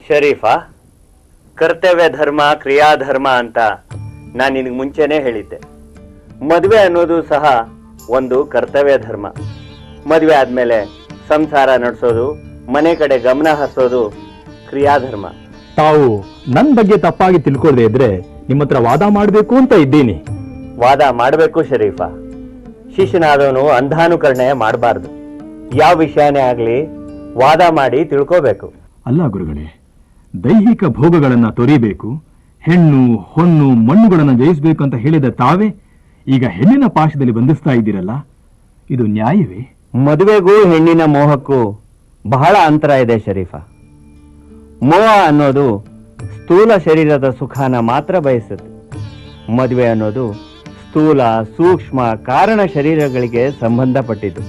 ಶರೀಫಾ, ಕರ್ತವ್ಯ ಧರ್ಮ ಕ್ರಿಯಾಧರ್ಮ ಅಂತ ನಾನು ನಿನಗೆ ಮುಂಚೆನೇ ಹೇಳಿದ್ದೆ. ಮದುವೆ ಅನ್ನೋದು ಸಹ ಒಂದು ಕರ್ತವ್ಯ ಧರ್ಮ. ಮದುವೆ ಆದ್ಮೇಲೆ ಸಂಸಾರ ನಡೆಸೋದು, ಮನೆ ಕಡೆ ಗಮನ ಹರಿಸೋದು ಕ್ರಿಯಾಧರ್ಮ. ತಾವು ನನ್ನ ಬಗ್ಗೆ ತಪ್ಪಾಗಿ ತಿಳ್ಕೊಳ್ದೆ ಇದ್ರೆ ನಿಮ್ಮ ಹತ್ರ ವಾದ ಮಾಡಬೇಕು ಅಂತ ಇದ್ದೀನಿ. ವಾದ ಮಾಡಬೇಕು ಶರೀಫಾ. ಶಿಷ್ಯನಾದವನು ಅಂಧಾನುಕರಣೆ ಮಾಡಬಾರ್ದು. ಯಾವ ವಿಷಯನೇ ಆಗ್ಲಿ ವಾದ ಮಾಡಿ ತಿಳ್ಕೋಬೇಕು. ಅಲ್ಲ ಗುರುಗಳೇ, ದೈಹಿಕ ಭೋಗಗಳನ್ನ ತೊರಿಬೇಕು, ಹೆಣ್ಣು ಹೊನ್ನು ಮಣ್ಣುಗಳನ್ನ ಜಯಿಸಬೇಕು ಅಂತ ಹೇಳಿದ ತಾವೇ ಈಗ ಹೆಣ್ಣಿನ ಪಾಶದಲ್ಲಿ ಬಂಧಿಸ್ತಾ ಇದ್ದೀರಲ್ಲ, ಇದು ನ್ಯಾಯವೇ? ಮದುವೆಗೂ ಹೆಣ್ಣಿನ ಮೋಹಕ್ಕೂ ಬಹಳ ಅಂತರ ಇದೆ ಶರೀಫಾ. ಮೋಹ ಅನ್ನೋದು ಸ್ಥೂಲ ಶರೀರದ ಸುಖಾನ ಮಾತ್ರ ಬಯಸುತ್ತೆ. ಮದುವೆ ಅನ್ನೋದು ಸ್ಥೂಲ ಸೂಕ್ಷ್ಮ ಕಾರಣ ಶರೀರಗಳಿಗೆ ಸಂಬಂಧಪಟ್ಟಿದ್ದು.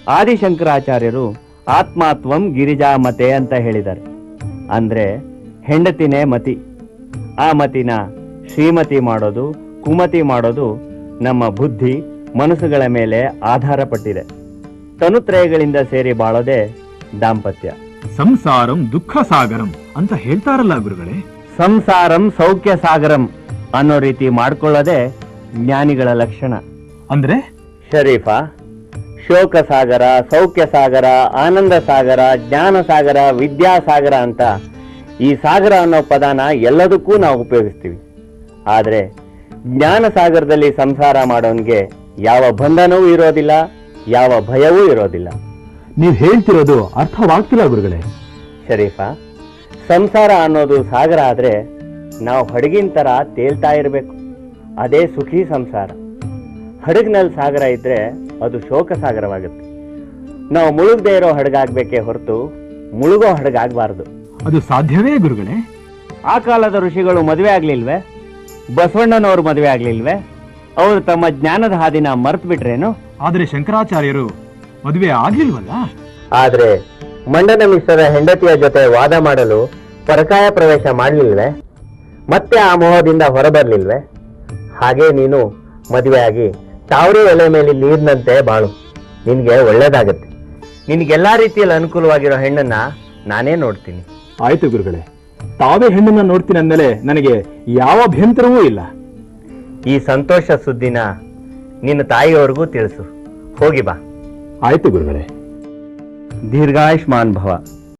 ಆದಿಶಂಕರಾಚಾರ್ಯರು ಆತ್ಮಾತ್ವಂ ಗಿರಿಜಾಮತೆ ಅಂತ ಹೇಳಿದ್ದಾರೆ. ಅಂದ್ರೆ ಹೆಂಡತಿನೇ ಮತಿ. ಆ ಮತಿನ ಶ್ರೀಮತಿ ಮಾಡೋದು ಕುಮತಿ ಮಾಡೋದು ನಮ್ಮ ಬುದ್ಧಿ ಮನಸ್ಸುಗಳ ಮೇಲೆ ಆಧಾರ ಪಟ್ಟಿದೆ. ತನುತ್ರಯಗಳಿಂದ ಸೇರಿ ಬಾಳೋದೇ ದಾಂಪತ್ಯ. ಸಂಸಾರಂ ದುಃಖ ಸಾಗರಂ ಅಂತ ಹೇಳ್ತಾರಲ್ಲ ಗುರುಗಳೇ. ಸಂಸಾರಂ ಸೌಖ್ಯ ಸಾಗರಂ ಅನ್ನೋ ರೀತಿ ಮಾಡ್ಕೊಳ್ಳೋದೇ ಜ್ಞಾನಿಗಳ ಲಕ್ಷಣ. ಅಂದ್ರೆ ಶರೀಫಾ, ಶೋಕ ಸಾಗರ, ಸೌಖ್ಯ ಸಾಗರ, ಆನಂದ ಸಾಗರ, ಜ್ಞಾನ ಸಾಗರ, ವಿದ್ಯಾಸಾಗರ ಅಂತ ಈ ಸಾಗರ ಅನ್ನೋ ಪದನ ಎಲ್ಲದಕ್ಕೂ ನಾವು ಉಪಯೋಗಿಸ್ತೀವಿ. ಆದ್ರೆ ಜ್ಞಾನ ಸಾಗರದಲ್ಲಿ ಸಂಸಾರ ಮಾಡೋನ್ಗೆ ಯಾವ ಬಂಧನವೂ ಇರೋದಿಲ್ಲ, ಯಾವ ಭಯವೂ ಇರೋದಿಲ್ಲ. ನೀವ್ ಹೇಳ್ತಿರೋದು ಅರ್ಥವಾಗ್ತಿಲ್ಲ ಗುರುಗಳೇ. ಶರೀಫಾ, ಸಂಸಾರ ಅನ್ನೋದು ಸಾಗರ ಆದ್ರೆ ನಾವು ಹಡಗಿನ ತರ ತೇಲ್ತಾ ಇರಬೇಕು. ಅದೇ ಸುಖಿ ಸಂಸಾರ. ಹಡಗಿನಲ್ಲಿ ಸಾಗರ ಇದ್ರೆ ಅದು ಶೋಕ ಸಾಗರವಾಗುತ್ತೆ. ನಾವು ಮುಳುಗದೆ ಇರೋ ಹಡಗಾಗ್ಬೇಕೇ ಹೊರತು ಮುಳುಗೋ ಹಡಗಾಗಬಾರ್ದು. ಅದು ಸಾಧ್ಯವೇ ಗುರುಗಳೇ? ಆ ಕಾಲದ ಋಷಿಗಳು ಮದುವೆ ಆಗ್ಲಿಲ್ವೇ? ಬಸವಣ್ಣನವರು ಮದುವೆ ಆಗ್ಲಿಲ್ವೇ? ಅವರು ತಮ್ಮ ಜ್ಞಾನದ ಹಾದಿನ ಮರ್ತು ಬಿಟ್ರೇನು? ಆದ್ರೆ ಶಂಕರಾಚಾರ್ಯರು ಮದುವೆ ಆಗ್ಲಿಲ್ವಲ್ಲ? ಆದ್ರೆ ಮಂಡನ ಮಿಶ್ರರ ಹೆಂಡತಿಯ ಜೊತೆ ವಾದ ಮಾಡಲು ಪರಕಾಯ ಪ್ರವೇಶ ಮಾಡಲಿಲ್ವೇ? ಮತ್ತೆ ಆ ಮೋಹದಿಂದ ಹೊರಬರ್ಲಿಲ್ವೇ? ಹಾಗೆ ನೀನು ಮದುವೆ ಆಗಿ ತಾವರೆ ಎಲೆ ಮೇಲೆ ನೀರಿನಂತೆ ಬಾಳು. ನಿನ್ಗೆ ಒಳ್ಳೇದಾಗತ್ತೆ. ನಿನ್ಗೆಲ್ಲಾ ರೀತಿಯಲ್ಲಿ ಅನುಕೂಲವಾಗಿರೋ ಹೆಣ್ಣನ್ನ ನಾನೇ ನೋಡ್ತೀನಿ. ಆಯ್ತು ಗುರುಗಳೇ, ತಾವೇ ಹೆಣ್ಣನ್ನ ನೋಡ್ತೀನಿ ಅಂದಮೇಲೆ ನನಗೆ ಯಾವ ಅಭ್ಯಂತರವೂ ಇಲ್ಲ. ಈ ಸಂತೋಷ ಸುದ್ದಿನ ನಿನ್ನ ತಾಯಿಯವರೆಗೂ ತಿಳಿಸು. ಹೋಗಿ ಬಾ. ಆಯ್ತು ಗುರುಗಳೇ. ದೀರ್ಘಾಯುಷ್ಮಾನ್ ಭವ.